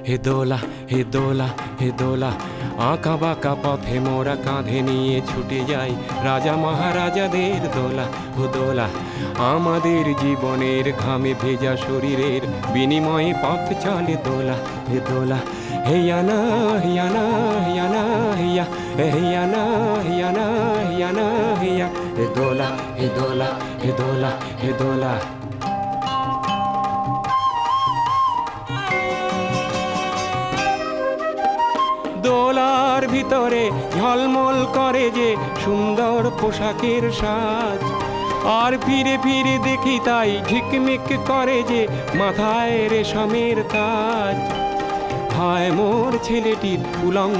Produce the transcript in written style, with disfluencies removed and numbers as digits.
হে দোলা হে দোলা হে দোলা, আঁকা বাঁকা পথে মোরা কাঁধে নিয়ে ছুটে যাই রাজা মহারাজাদের দোলা। ও দোলা, আমাদের জীবনের ঘামে ভেজা শরীরের বিনিময়ে পথ চলে দোলা। হে দোলা, হেয়ানা হিয়ানা হিয়ানা হিয়া, হেয়ানা হিয়ানা হিয়ানা হিয়া, হে দোলা হে দোলা হে দোলা হে দোলা। দোলার ভিতরে ঝলমল করে যে সুন্দর পোশাকের সাজ, আর ফিরে ফিরে দেখি তাই ঝিকমিক করে যে মাথায় রেশমের তাজ। হায় মোর ছেলেটির উলঙ্গ